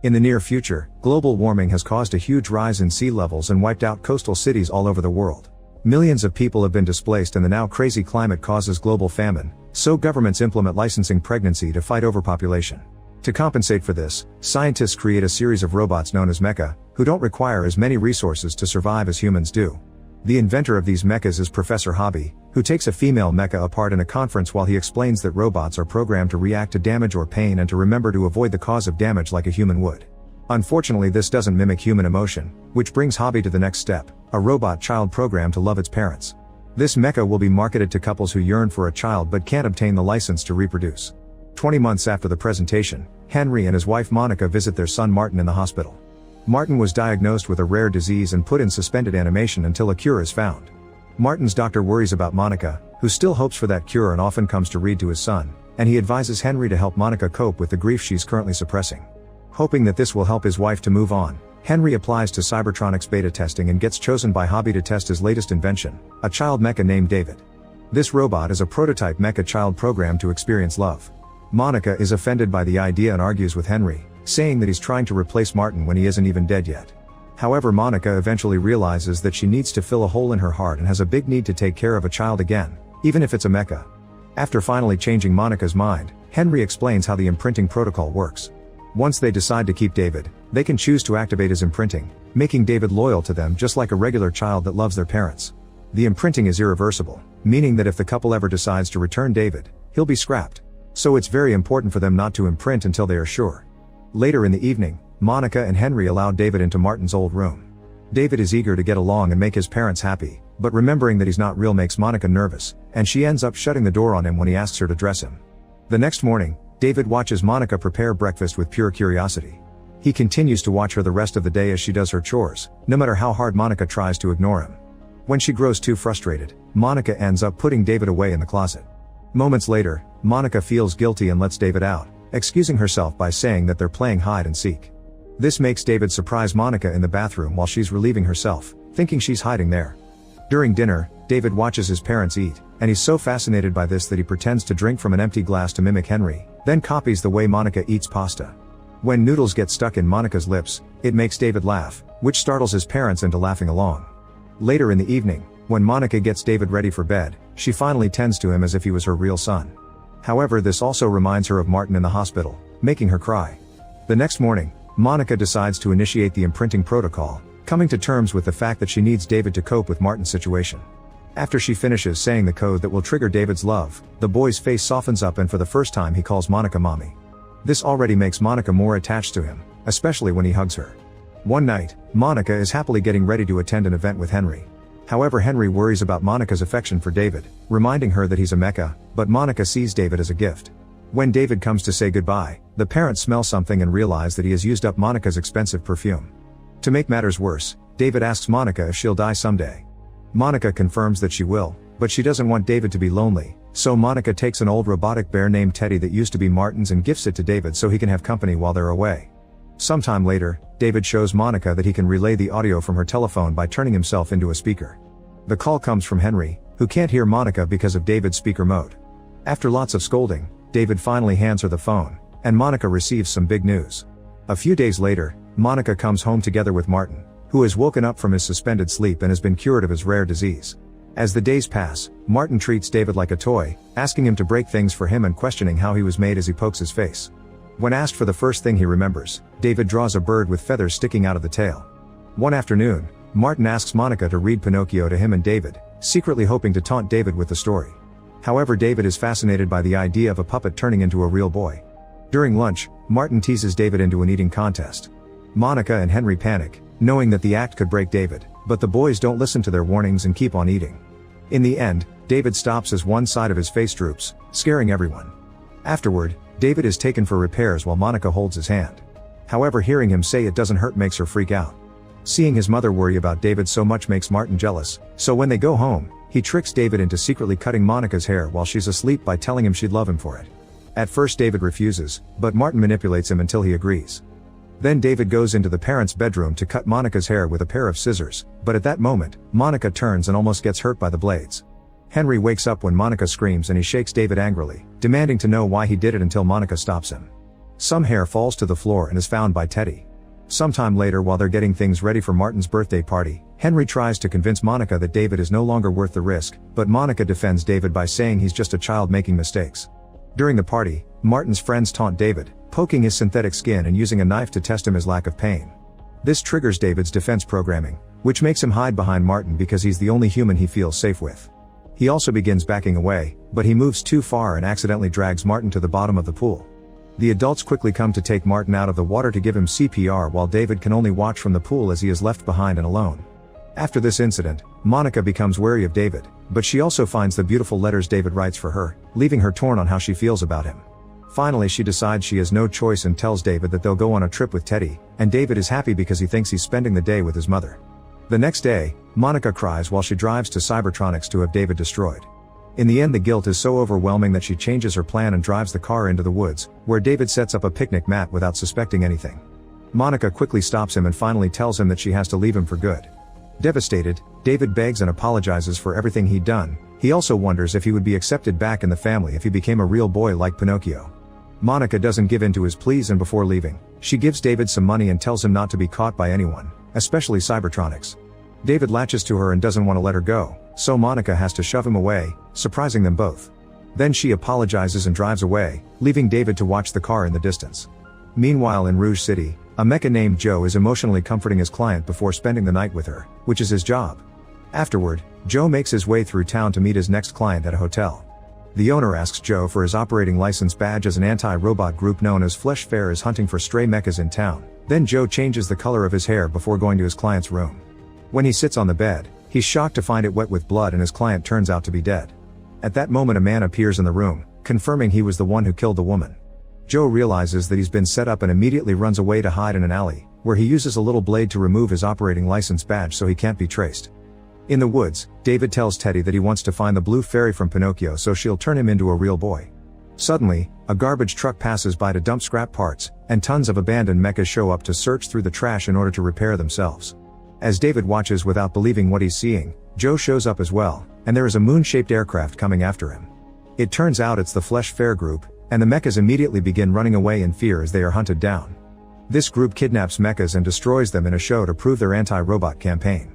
In the near future, global warming has caused a huge rise in sea levels and wiped out coastal cities all over the world. Millions of people have been displaced and the now crazy climate causes global famine, so governments implement licensing pregnancy to fight overpopulation. To compensate for this, scientists create a series of robots known as mecha, who don't require as many resources to survive as humans do. The inventor of these mechas is Professor Hobby, who takes a female mecha apart in a conference while he explains that robots are programmed to react to damage or pain and to remember to avoid the cause of damage like a human would. Unfortunately, this doesn't mimic human emotion, which brings Hobby to the next step, a robot child programmed to love its parents. This mecha will be marketed to couples who yearn for a child but can't obtain the license to reproduce. 20 months after the presentation, Henry and his wife Monica visit their son Martin in the hospital. Martin was diagnosed with a rare disease and put in suspended animation until a cure is found. Martin's doctor worries about Monica, who still hopes for that cure and often comes to read to his son, and he advises Henry to help Monica cope with the grief she's currently suppressing. Hoping that this will help his wife to move on, Henry applies to Cybertronics beta testing and gets chosen by Hobby to test his latest invention, a child mecha named David. This robot is a prototype mecha child programmed to experience love. Monica is offended by the idea and argues with Henry, saying that he's trying to replace Martin when he isn't even dead yet. However, Monica eventually realizes that she needs to fill a hole in her heart and has a big need to take care of a child again, even if it's a mecha. After finally changing Monica's mind, Henry explains how the imprinting protocol works. Once they decide to keep David, they can choose to activate his imprinting, making David loyal to them just like a regular child that loves their parents. The imprinting is irreversible, meaning that if the couple ever decides to return David, he'll be scrapped. So it's very important for them not to imprint until they are sure. Later in the evening, Monica and Henry allow David into Martin's old room. David is eager to get along and make his parents happy, but remembering that he's not real makes Monica nervous, and she ends up shutting the door on him when he asks her to dress him. The next morning, David watches Monica prepare breakfast with pure curiosity. He continues to watch her the rest of the day as she does her chores, no matter how hard Monica tries to ignore him. When she grows too frustrated, Monica ends up putting David away in the closet. Moments later, Monica feels guilty and lets David out, excusing herself by saying that they're playing hide and seek. This makes David surprise Monica in the bathroom while she's relieving herself, thinking she's hiding there. During dinner, David watches his parents eat, and he's so fascinated by this that he pretends to drink from an empty glass to mimic Henry, then copies the way Monica eats pasta. When noodles get stuck in Monica's lips, it makes David laugh, which startles his parents into laughing along. Later in the evening, when Monica gets David ready for bed, she finally tends to him as if he was her real son. However, this also reminds her of Martin in the hospital, making her cry. The next morning, Monica decides to initiate the imprinting protocol, coming to terms with the fact that she needs David to cope with Martin's situation. After she finishes saying the code that will trigger David's love, the boy's face softens up and for the first time he calls Monica mommy. This already makes Monica more attached to him, especially when he hugs her. One night, Monica is happily getting ready to attend an event with Henry. However, Henry worries about Monica's affection for David, reminding her that he's a mecha, but Monica sees David as a gift. When David comes to say goodbye, the parents smell something and realize that he has used up Monica's expensive perfume. To make matters worse, David asks Monica if she'll die someday. Monica confirms that she will, but she doesn't want David to be lonely, so Monica takes an old robotic bear named Teddy that used to be Martin's and gifts it to David so he can have company while they're away. Sometime later, David shows Monica that he can relay the audio from her telephone by turning himself into a speaker. The call comes from Henry, who can't hear Monica because of David's speaker mode. After lots of scolding, David finally hands her the phone, and Monica receives some big news. A few days later, Monica comes home together with Martin, who has woken up from his suspended sleep and has been cured of his rare disease. As the days pass, Martin treats David like a toy, asking him to break things for him and questioning how he was made as he pokes his face. When asked for the first thing he remembers, David draws a bird with feathers sticking out of the tail. One afternoon, Martin asks Monica to read Pinocchio to him and David, secretly hoping to taunt David with the story. However, David is fascinated by the idea of a puppet turning into a real boy. During lunch, Martin teases David into an eating contest. Monica and Henry panic, knowing that the act could break David, but the boys don't listen to their warnings and keep on eating. In the end, David stops as one side of his face droops, scaring everyone. Afterward, David is taken for repairs while Monica holds his hand. However, hearing him say it doesn't hurt makes her freak out. Seeing his mother worry about David so much makes Martin jealous, so when they go home, he tricks David into secretly cutting Monica's hair while she's asleep by telling him she'd love him for it. At first David refuses, but Martin manipulates him until he agrees. Then David goes into the parents' bedroom to cut Monica's hair with a pair of scissors, but at that moment, Monica turns and almost gets hurt by the blades. Henry wakes up when Monica screams and he shakes David angrily, demanding to know why he did it until Monica stops him. Some hair falls to the floor and is found by Teddy. Sometime later, while they're getting things ready for Martin's birthday party, Henry tries to convince Monica that David is no longer worth the risk, but Monica defends David by saying he's just a child making mistakes. During the party, Martin's friends taunt David, poking his synthetic skin and using a knife to test his lack of pain. This triggers David's defense programming, which makes him hide behind Martin because he's the only human he feels safe with. He also begins backing away, but he moves too far and accidentally drags Martin to the bottom of the pool. The adults quickly come to take Martin out of the water to give him CPR while David can only watch from the pool as he is left behind and alone. After this incident, Monica becomes wary of David, but she also finds the beautiful letters David writes for her, leaving her torn on how she feels about him. Finally, she decides she has no choice and tells David that they'll go on a trip with Teddy, and David is happy because he thinks he's spending the day with his mother. The next day, Monica cries while she drives to Cybertronics to have David destroyed. In the end, the guilt is so overwhelming that she changes her plan and drives the car into the woods, where David sets up a picnic mat without suspecting anything. Monica quickly stops him and finally tells him that she has to leave him for good. Devastated, David begs and apologizes for everything he'd done. He also wonders if he would be accepted back in the family if he became a real boy like Pinocchio. Monica doesn't give in to his pleas, and before leaving, she gives David some money and tells him not to be caught by anyone, especially Cybertronics. David latches to her and doesn't want to let her go, so Monica has to shove him away, surprising them both. Then she apologizes and drives away, leaving David to watch the car in the distance. Meanwhile, in Rouge City, a mecha named Joe is emotionally comforting his client before spending the night with her, which is his job. Afterward, Joe makes his way through town to meet his next client at a hotel. The owner asks Joe for his operating license badge as an anti-robot group known as Flesh Fair is hunting for stray mechas in town. Then Joe changes the color of his hair before going to his client's room. When he sits on the bed, he's shocked to find it wet with blood and his client turns out to be dead. At that moment, a man appears in the room, confirming he was the one who killed the woman. Joe realizes that he's been set up and immediately runs away to hide in an alley, where he uses a little blade to remove his operating license badge so he can't be traced. In the woods, David tells Teddy that he wants to find the blue fairy from Pinocchio so she'll turn him into a real boy. Suddenly, a garbage truck passes by to dump scrap parts, and tons of abandoned mechas show up to search through the trash in order to repair themselves. As David watches without believing what he's seeing, Joe shows up as well, and there is a moon-shaped aircraft coming after him. It turns out it's the Flesh Fair group, and the mechas immediately begin running away in fear as they are hunted down. This group kidnaps mechas and destroys them in a show to prove their anti-robot campaign.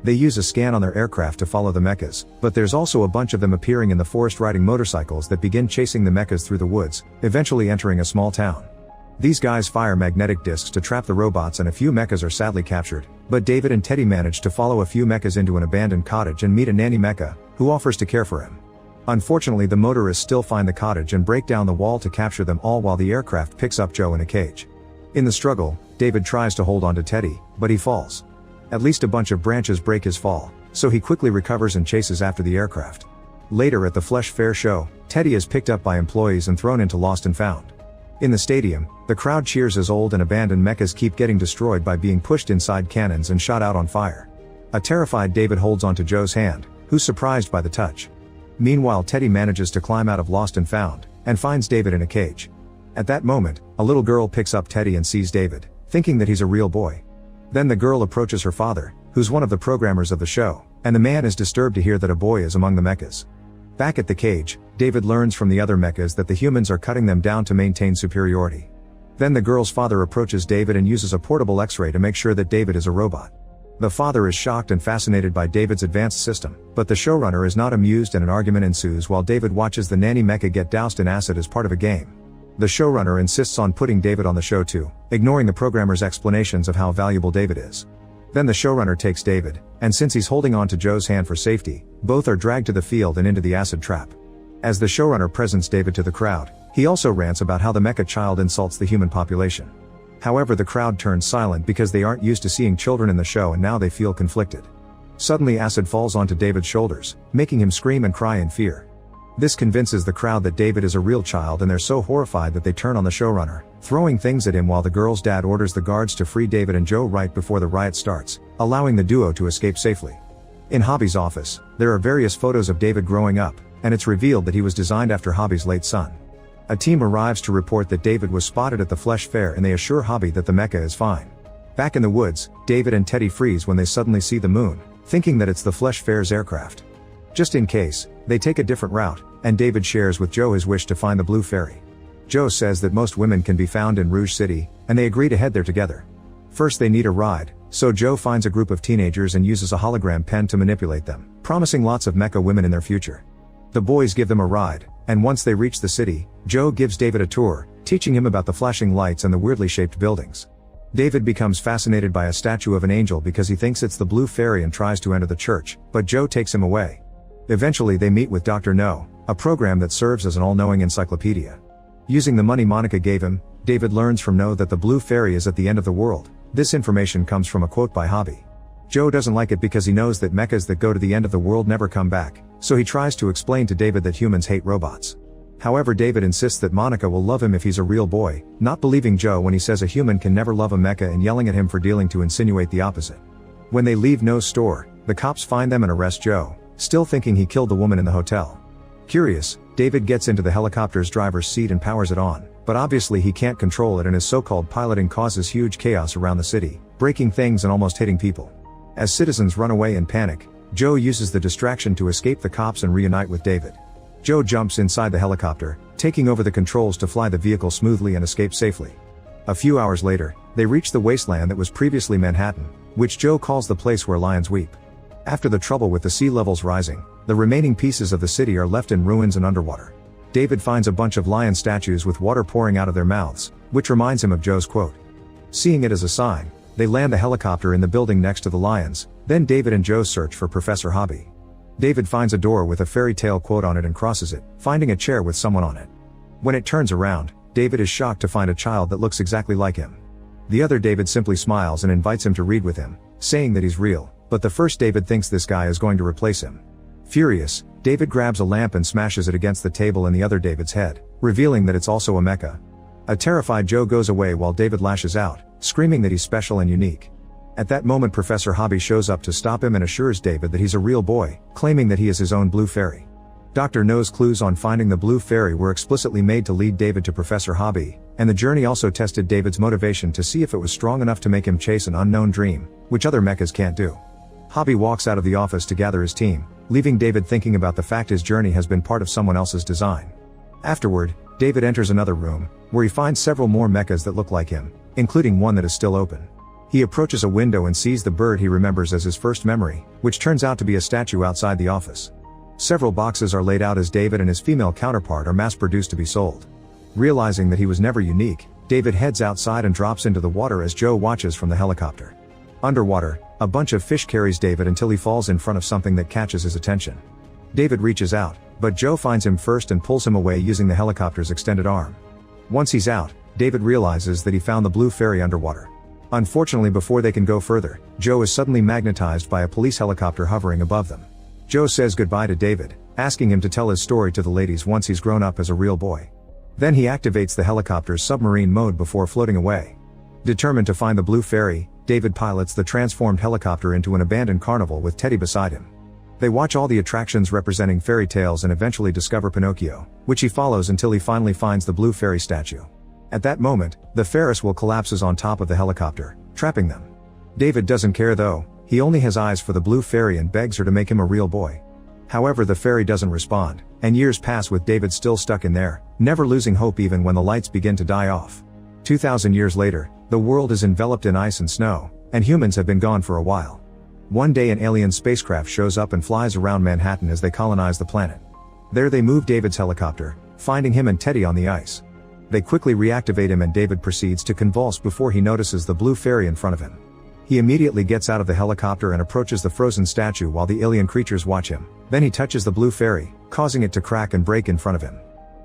They use a scan on their aircraft to follow the mechas, but there's also a bunch of them appearing in the forest riding motorcycles that begin chasing the mechas through the woods, eventually entering a small town. These guys fire magnetic discs to trap the robots and a few mechas are sadly captured, but David and Teddy manage to follow a few mechas into an abandoned cottage and meet a nanny mecha, who offers to care for him. Unfortunately, the motorists still find the cottage and break down the wall to capture them all while the aircraft picks up Joe in a cage. In the struggle, David tries to hold on to Teddy, but he falls. At least a bunch of branches break his fall, so he quickly recovers and chases after the aircraft. Later at the Flesh Fair show, Teddy is picked up by employees and thrown into Lost and Found. In the stadium, the crowd cheers as old and abandoned mechas keep getting destroyed by being pushed inside cannons and shot out on fire. A terrified David holds onto Joe's hand, who's surprised by the touch. Meanwhile, Teddy manages to climb out of Lost and Found, and finds David in a cage. At that moment, a little girl picks up Teddy and sees David, thinking that he's a real boy. Then the girl approaches her father, who's one of the programmers of the show, and the man is disturbed to hear that a boy is among the mechas. Back at the cage, David learns from the other mechas that the humans are cutting them down to maintain superiority. Then the girl's father approaches David and uses a portable X-ray to make sure that David is a robot. The father is shocked and fascinated by David's advanced system, but the showrunner is not amused and an argument ensues while David watches the nanny mecha get doused in acid as part of a game. The showrunner insists on putting David on the show too, ignoring the programmer's explanations of how valuable David is. Then the showrunner takes David, and since he's holding on to Joe's hand for safety, both are dragged to the field and into the acid trap. As the showrunner presents David to the crowd, he also rants about how the mecha child insults the human population. However, the crowd turns silent because they aren't used to seeing children in the show and now they feel conflicted. Suddenly acid falls onto David's shoulders, making him scream and cry in fear. This convinces the crowd that David is a real child and they're so horrified that they turn on the showrunner, throwing things at him while the girl's dad orders the guards to free David and Joe right before the riot starts, allowing the duo to escape safely. In Hobby's office, there are various photos of David growing up, and it's revealed that he was designed after Hobby's late son. A team arrives to report that David was spotted at the Flesh Fair and they assure Hobby that the mecha is fine. Back in the woods, David and Teddy freeze when they suddenly see the moon, thinking that it's the Flesh Fair's aircraft. Just in case, they take a different route, and David shares with Joe his wish to find the blue fairy. Joe says that most women can be found in Rouge City, and they agree to head there together. First they need a ride, so Joe finds a group of teenagers and uses a hologram pen to manipulate them, promising lots of mecha women in their future. The boys give them a ride, and once they reach the city, Joe gives David a tour, teaching him about the flashing lights and the weirdly shaped buildings. David becomes fascinated by a statue of an angel because he thinks it's the Blue Fairy and tries to enter the church, but Joe takes him away. Eventually they meet with Dr. No, a program that serves as an all-knowing encyclopedia. Using the money Monica gave him, David learns from No that the Blue Fairy is at the end of the world. This information comes from a quote by Hobby. Joe doesn't like it because he knows that mechas that go to the end of the world never come back, so he tries to explain to David that humans hate robots. However, David insists that Monica will love him if he's a real boy, not believing Joe when he says a human can never love a mecha and yelling at him for dealing to insinuate the opposite. When they leave No's store, the cops find them and arrest Joe, still thinking he killed the woman in the hotel. Curious, David gets into the helicopter's driver's seat and powers it on, but obviously he can't control it and his so-called piloting causes huge chaos around the city, breaking things and almost hitting people. As citizens run away in panic, Joe uses the distraction to escape the cops and reunite with David. Joe jumps inside the helicopter, taking over the controls to fly the vehicle smoothly and escape safely. A few hours later, they reach the wasteland that was previously Manhattan, which Joe calls the place where lions weep. After the trouble with the sea levels rising, the remaining pieces of the city are left in ruins and underwater. David finds a bunch of lion statues with water pouring out of their mouths, which reminds him of Joe's quote. Seeing it as a sign, they land the helicopter in the building next to the lions, then David and Joe search for Professor Hobby. David finds a door with a fairy tale quote on it and crosses it, finding a chair with someone on it. When it turns around, David is shocked to find a child that looks exactly like him. The other David simply smiles and invites him to read with him, saying that he's real, but the first David thinks this guy is going to replace him. Furious, David grabs a lamp and smashes it against the table in the other David's head, revealing that it's also a mecha. A terrified Joe goes away while David lashes out, screaming that he's special and unique. At that moment Professor Hobby shows up to stop him and assures David that he's a real boy, claiming that he is his own Blue Fairy. Dr. No's clues on finding the Blue Fairy were explicitly made to lead David to Professor Hobby, and the journey also tested David's motivation to see if it was strong enough to make him chase an unknown dream, which other mechas can't do. Hobby walks out of the office to gather his team, leaving David thinking about the fact his journey has been part of someone else's design. Afterward, David enters another room, where he finds several more mechas that look like him, including one that is still open. He approaches a window and sees the bird he remembers as his first memory, which turns out to be a statue outside the office. Several boxes are laid out as David and his female counterpart are mass-produced to be sold. Realizing that he was never unique, David heads outside and drops into the water as Joe watches from the helicopter. Underwater, a bunch of fish carries David until he falls in front of something that catches his attention. David reaches out, but Joe finds him first and pulls him away using the helicopter's extended arm. Once he's out, David realizes that he found the Blue Fairy underwater. Unfortunately, before they can go further, Joe is suddenly magnetized by a police helicopter hovering above them. Joe says goodbye to David, asking him to tell his story to the ladies once he's grown up as a real boy. Then he activates the helicopter's submarine mode before floating away. Determined to find the Blue Fairy, David pilots the transformed helicopter into an abandoned carnival with Teddy beside him. They watch all the attractions representing fairy tales and eventually discover Pinocchio, which he follows until he finally finds the Blue Fairy statue. At that moment, the Ferris wheel collapses on top of the helicopter, trapping them. David doesn't care though, he only has eyes for the Blue Fairy and begs her to make him a real boy. However, the fairy doesn't respond, and years pass with David still stuck in there, never losing hope even when the lights begin to die off. 2,000 years later, the world is enveloped in ice and snow, and humans have been gone for a while. One day an alien spacecraft shows up and flies around Manhattan as they colonize the planet. There they move David's helicopter, finding him and Teddy on the ice. They quickly reactivate him and David proceeds to convulse before he notices the Blue Fairy in front of him. He immediately gets out of the helicopter and approaches the frozen statue while the alien creatures watch him. Then he touches the Blue Fairy, causing it to crack and break in front of him.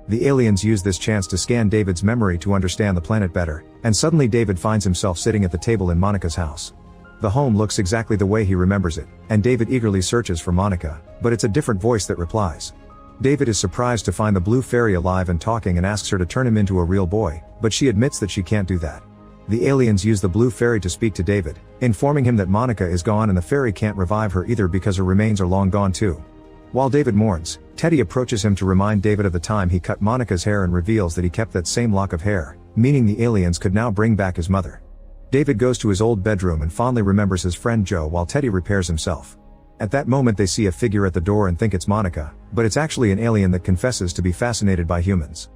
The aliens use this chance to scan David's memory to understand the planet better, and suddenly David finds himself sitting at the table in Monica's house. The home looks exactly the way he remembers it, and David eagerly searches for Monica, but it's a different voice that replies. David is surprised to find the Blue Fairy alive and talking and asks her to turn him into a real boy, but she admits that she can't do that. The aliens use the Blue Fairy to speak to David, informing him that Monica is gone and the fairy can't revive her either because her remains are long gone too. While David mourns, Teddy approaches him to remind David of the time he cut Monica's hair and reveals that he kept that same lock of hair, meaning the aliens could now bring back his mother. David goes to his old bedroom and fondly remembers his friend Joe while Teddy repairs himself. At that moment they see a figure at the door and think it's Monica, but it's actually an alien that confesses to be fascinated by humans.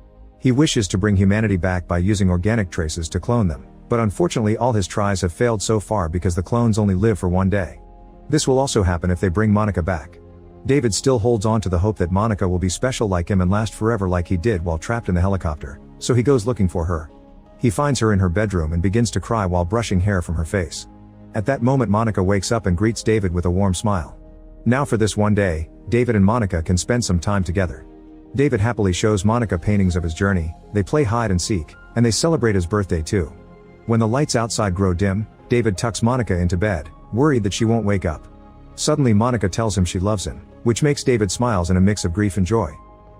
He wishes to bring humanity back by using organic traces to clone them, but unfortunately all his tries have failed so far because the clones only live for one day. This will also happen if they bring Monica back. David still holds on to the hope that Monica will be special like him and last forever like he did while trapped in the helicopter, so he goes looking for her. He finds her in her bedroom and begins to cry while brushing hair from her face. At that moment Monica wakes up and greets David with a warm smile. Now for this one day, David and Monica can spend some time together. David happily shows Monica paintings of his journey, they play hide and seek, and they celebrate his birthday too. When the lights outside grow dim, David tucks Monica into bed, worried that she won't wake up. Suddenly Monica tells him she loves him, which makes David smiles in a mix of grief and joy.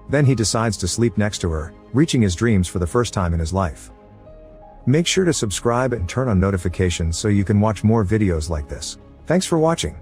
Then he decides to sleep next to her, reaching his dreams for the first time in his life. Make sure to subscribe and turn on notifications so you can watch more videos like this. Thanks for watching.